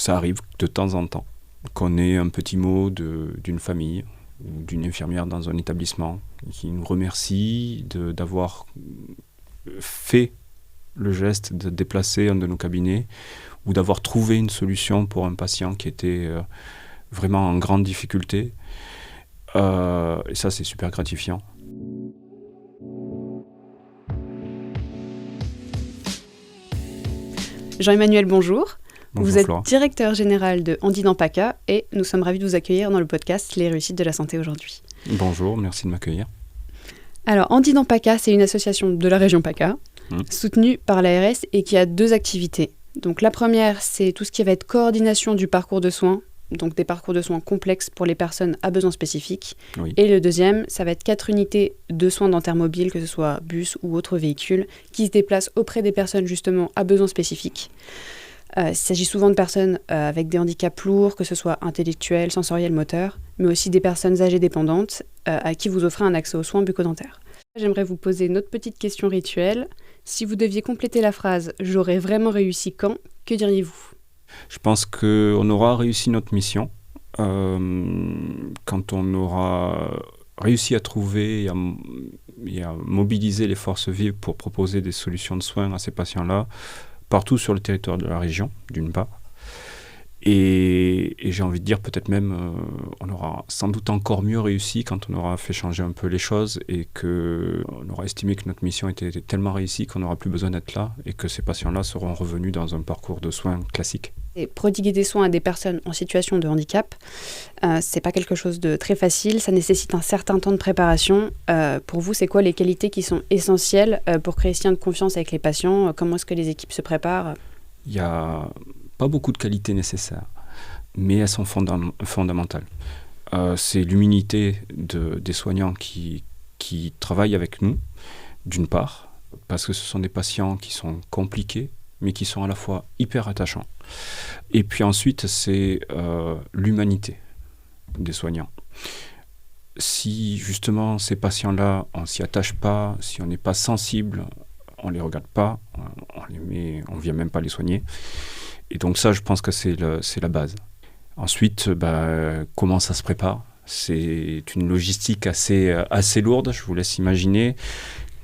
ça arrive de temps en temps qu'on ait un petit mot d'une famille ou d'une infirmière dans un établissement qui nous remercie d'avoir fait le geste de déplacer un de nos cabinets ou d'avoir trouvé une solution pour un patient qui était vraiment en grande difficulté. Et ça, c'est super gratifiant. Jean-Emmanuel, bonjour. Bonjour Vous êtes Flora. directeur général de Handi dans PACA et nous sommes ravis de vous accueillir dans le podcast Les réussites de la santé aujourd'hui. Bonjour, merci de m'accueillir. Alors, Handi dans PACA, c'est une association de la région PACA, soutenue par l'ARS et qui a 2 activités. Donc la première, c'est tout ce qui va être coordination du parcours de soins, donc des parcours de soins complexes pour les personnes à besoins spécifiques. Oui. Et le deuxième, ça va être 4 unités de soins dentaires mobiles, que ce soit bus ou autres véhicules, qui se déplacent auprès des personnes justement à besoins spécifiques. Il s'agit souvent de personnes avec des handicaps lourds, que ce soit intellectuels, sensoriels, moteurs, mais aussi des personnes âgées dépendantes à qui vous offrez un accès aux soins bucco-dentaires. J'aimerais vous poser une autre petite question rituelle. Si vous deviez compléter la phrase « J'aurais vraiment réussi quand », que diriez-vous ? Je pense qu'on aura réussi notre mission quand on aura réussi à trouver et à mobiliser les forces vives pour proposer des solutions de soins à ces patients-là partout sur le territoire de la région, d'une part. Et j'ai envie de dire peut-être même on aura sans doute encore mieux réussi quand on aura fait changer un peu les choses et qu'on aura estimé que notre mission était tellement réussie qu'on n'aura plus besoin d'être là et que ces patients-là seront revenus dans un parcours de soins classique. Et prodiguer des soins à des personnes en situation de handicap, c'est pas quelque chose de très facile, ça nécessite un certain temps de préparation. Pour vous, c'est quoi les qualités qui sont essentielles pour créer ce lien de confiance avec les patients ? Comment est-ce que les équipes se préparent ? Il n'y a pas beaucoup de qualités nécessaires, mais elles sont fondamentales. C'est l'humilité des soignants qui travaillent avec nous, d'une part, parce que ce sont des patients qui sont compliqués, mais qui sont à la fois hyper attachants. Et puis ensuite, c'est l'humanité des soignants. Si justement ces patients-là, on ne s'y attache pas, si on n'est pas sensible, on ne les regarde pas, on ne vient même pas les soigner. Et donc ça, je pense que c'est la base. Ensuite, comment ça se prépare ? C'est une logistique assez lourde, je vous laisse imaginer.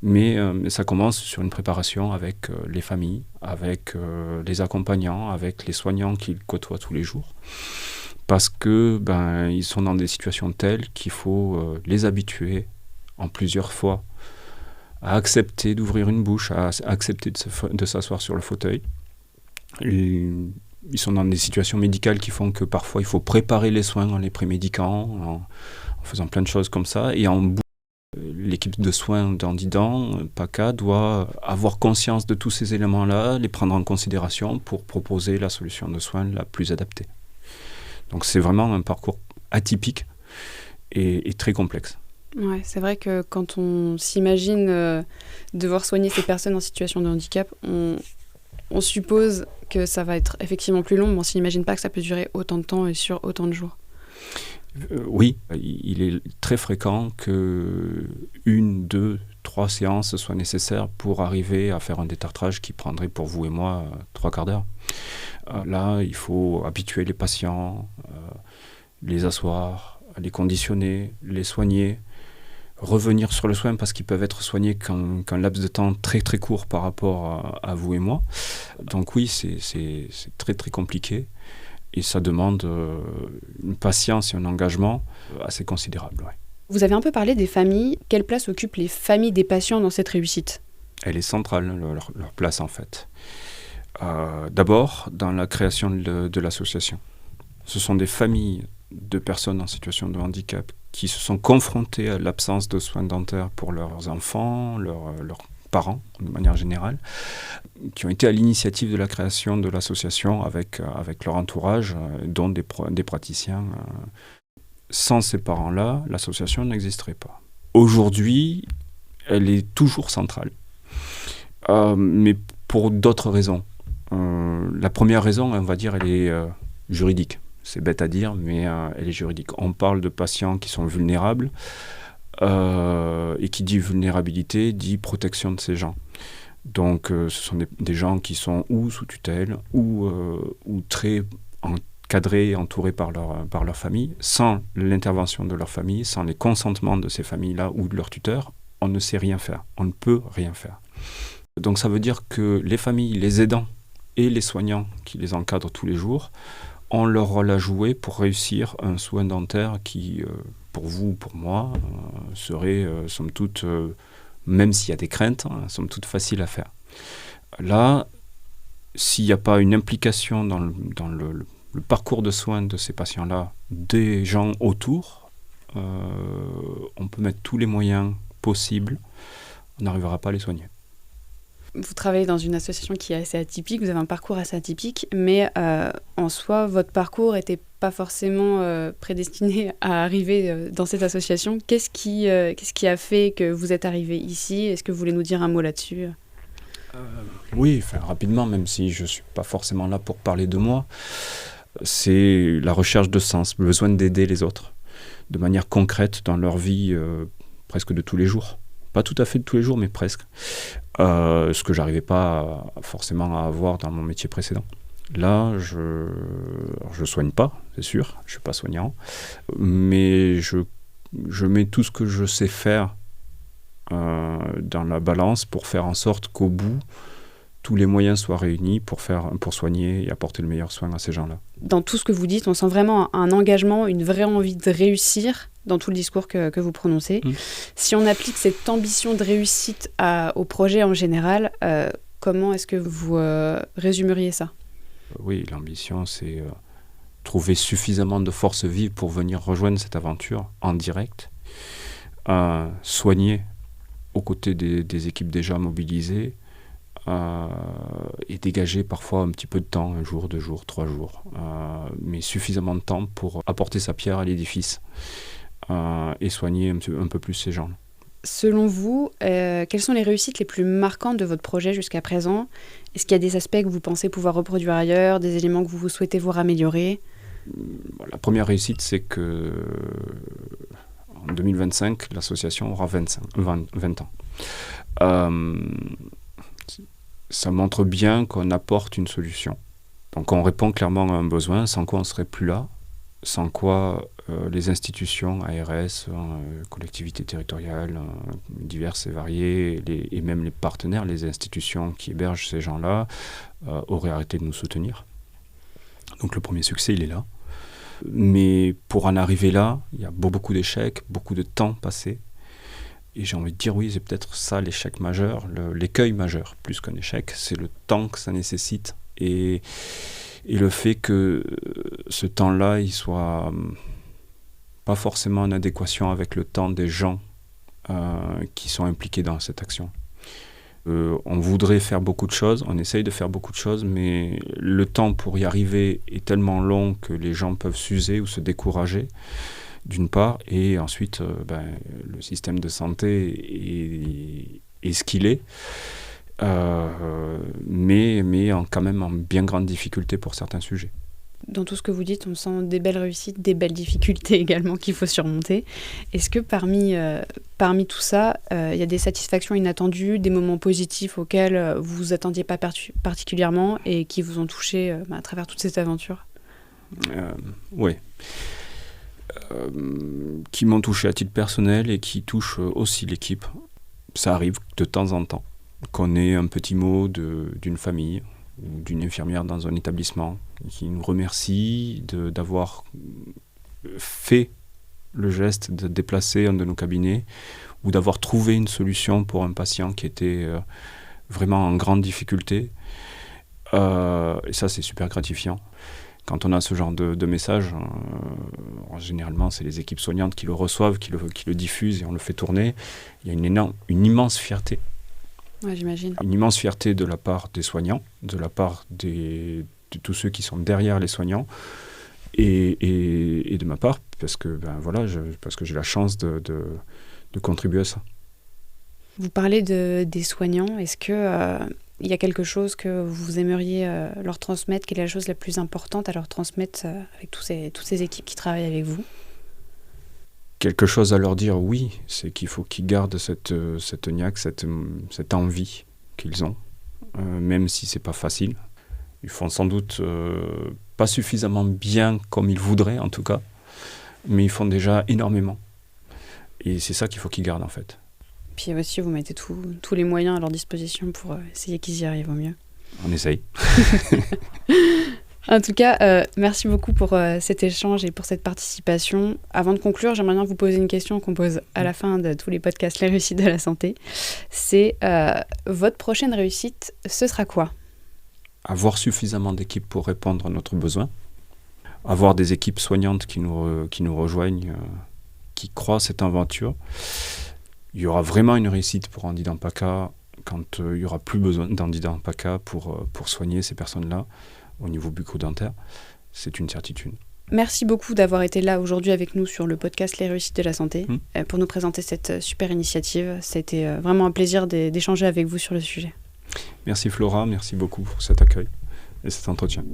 Mais ça commence sur une préparation avec les familles, avec les accompagnants, avec les soignants qu'ils côtoient tous les jours. Parce que ils sont dans des situations telles qu'il faut les habituer en plusieurs fois à accepter d'ouvrir une bouche, à accepter de s'asseoir sur le fauteuil. Ils sont dans des situations médicales qui font que parfois il faut préparer les soins en les prémédiquant, en faisant plein de choses comme ça. Et l'équipe de soins d'Handi-Dent, PACA, doit avoir conscience de tous ces éléments-là, les prendre en considération pour proposer la solution de soins la plus adaptée. Donc c'est vraiment un parcours atypique et très complexe. Ouais, c'est vrai que quand on s'imagine devoir soigner ces personnes en situation de handicap, on suppose que ça va être effectivement plus long, mais on ne s'imagine pas que ça peut durer autant de temps et sur autant de jours. Oui, il est très fréquent que 1, 2, 3 séances soient nécessaires pour arriver à faire un détartrage qui prendrait pour vous et moi 3/4 d'heure. Là, il faut habituer les patients, les asseoir, les conditionner, les soigner, revenir sur le soin parce qu'ils peuvent être soignés qu'un laps de temps très très court par rapport à vous et moi. Donc oui, c'est très très compliqué. Et ça demande une patience et un engagement assez considérable. Ouais. Vous avez un peu parlé des familles. Quelle place occupent les familles des patients dans cette réussite ? Elle est centrale, leur place en fait. D'abord, dans la création de l'association. Ce sont des familles de personnes en situation de handicap qui se sont confrontées à l'absence de soins dentaires pour leurs enfants, leurs parents, de manière générale, qui ont été à l'initiative de la création de l'association avec leur entourage, dont des praticiens. Sans ces parents-là, l'association n'existerait pas. Aujourd'hui, elle est toujours centrale, mais pour d'autres raisons. La première raison, on va dire, elle est juridique. C'est bête à dire, mais elle est juridique. On parle de patients qui sont vulnérables, et qui dit vulnérabilité, dit protection de ces gens. Donc ce sont des gens qui sont ou sous tutelle, ou très encadrés, entourés par leur famille. Sans l'intervention de leur famille, sans les consentements de ces familles-là ou de leurs tuteurs, on ne sait rien faire, on ne peut rien faire. Donc ça veut dire que les familles, les aidants et les soignants qui les encadrent tous les jours ont leur rôle à jouer pour réussir un soin dentaire qui, pour vous, pour moi, serait, somme toute, même s'il y a des craintes, somme toute facile à faire. Là, s'il n'y a pas une implication dans le parcours de soins de ces patients-là, des gens autour, on peut mettre tous les moyens possibles, on n'arrivera pas à les soigner. Vous travaillez dans une association qui est assez atypique, vous avez un parcours assez atypique, mais en soi, votre parcours n'était pas forcément prédestiné à arriver dans cette association. Qu'est-ce qui a fait que vous êtes arrivé ici ? Est-ce que vous voulez nous dire un mot là-dessus ? Oui, rapidement, même si je ne suis pas forcément là pour parler de moi, c'est la recherche de sens, le besoin d'aider les autres, de manière concrète dans leur vie presque de tous les jours. Pas tout à fait de tous les jours, mais presque. Ce que j'arrivais pas forcément à avoir dans mon métier précédent. Là, je soigne pas, c'est sûr, je suis pas soignant, mais je mets tout ce que je sais faire dans la balance pour faire en sorte qu'au bout, tous les moyens soient réunis pour soigner et apporter le meilleur soin à ces gens-là. Dans tout ce que vous dites, on sent vraiment un engagement, une vraie envie de réussir dans tout le discours que vous prononcez. Si on applique cette ambition de réussite au projet en général, comment est-ce que vous résumeriez ça ? Oui, l'ambition, c'est trouver suffisamment de force vive pour venir rejoindre cette aventure en direct, soigner aux côtés des équipes déjà mobilisées, et dégager parfois un petit peu de temps, 1 jour, 2 jours, 3 jours, mais suffisamment de temps pour apporter sa pierre à l'édifice et soigner un peu plus ces gens. Selon vous, quelles sont les réussites les plus marquantes de votre projet jusqu'à présent ? Est-ce qu'il y a des aspects que vous pensez pouvoir reproduire ailleurs, des éléments que vous souhaitez voir améliorer ? La première réussite, c'est que en 2025, l'association aura 20 ans. Ça montre bien qu'on apporte une solution. Donc on répond clairement à un besoin, sans quoi on ne serait plus là, sans quoi les institutions, ARS, collectivités territoriales, diverses et variées, et même les partenaires, les institutions qui hébergent ces gens-là, auraient arrêté de nous soutenir. Donc le premier succès, il est là. Mais pour en arriver là, il y a beaucoup d'échecs, beaucoup de temps passé. Et j'ai envie de dire, oui, c'est peut-être ça l'échec majeur, l'écueil majeur, plus qu'un échec, c'est le temps que ça nécessite. Et le fait que ce temps-là, il soit pas forcément en adéquation avec le temps des gens qui sont impliqués dans cette action. On voudrait faire beaucoup de choses, on essaye de faire beaucoup de choses, mais le temps pour y arriver est tellement long que les gens peuvent s'user ou se décourager, d'une part, et ensuite, le système de santé est ce qu'il est, mais quand même en bien grande difficulté pour certains sujets. Dans tout ce que vous dites, on sent des belles réussites, des belles difficultés également qu'il faut surmonter. Est-ce que parmi tout ça, il y a des satisfactions inattendues, des moments positifs auxquels vous ne vous attendiez pas particulièrement et qui vous ont touché à travers toute cette aventure ? Oui. Qui m'ont touché à titre personnel et qui touchent aussi l'équipe. Ça arrive de temps en temps qu'on ait un petit mot d'une famille ou d'une infirmière dans un établissement qui nous remercie d'avoir fait le geste de déplacer un de nos cabinets ou d'avoir trouvé une solution pour un patient qui était vraiment en grande difficulté. Et ça, c'est super gratifiant. Quand on a ce genre de message, généralement, c'est les équipes soignantes qui le reçoivent, qui le diffusent et on le fait tourner. Il y a une immense fierté. Ouais, j'imagine. Une immense fierté de la part des soignants, de la part de tous ceux qui sont derrière les soignants et de ma part, parce que, parce que j'ai la chance de contribuer à ça. Vous parlez des soignants. Est-ce que il y a quelque chose que vous aimeriez leur transmettre? Quelle est la chose la plus importante à leur transmettre avec toutes ces équipes qui travaillent avec vous? Quelque chose à leur dire, oui, c'est qu'il faut qu'ils gardent cette niaque, cette envie qu'ils ont, même si c'est pas facile. Ils font sans doute pas suffisamment bien comme ils voudraient en tout cas, mais ils font déjà énormément. Et c'est ça qu'il faut qu'ils gardent en fait. Puis aussi, vous mettez tous les moyens à leur disposition pour essayer qu'ils y arrivent au mieux. On essaye. En tout cas, merci beaucoup pour cet échange et pour cette participation. Avant de conclure, j'aimerais bien vous poser une question qu'on pose à la fin de tous les podcasts Les réussites de la santé. C'est votre prochaine réussite, ce sera quoi ? Avoir suffisamment d'équipes pour répondre à notre besoin. Avoir des équipes soignantes qui nous rejoignent, qui croient cette aventure. Il y aura vraiment une réussite pour Andy Dampaka quand il n'y aura plus besoin d'Andy Dampaka pour soigner ces personnes-là au niveau bucco-dentaire. C'est une certitude. Merci beaucoup d'avoir été là aujourd'hui avec nous sur le podcast Les réussites de la santé pour nous présenter cette super initiative. C'était vraiment un plaisir d'échanger avec vous sur le sujet. Merci Flora, merci beaucoup pour cet accueil et cet entretien.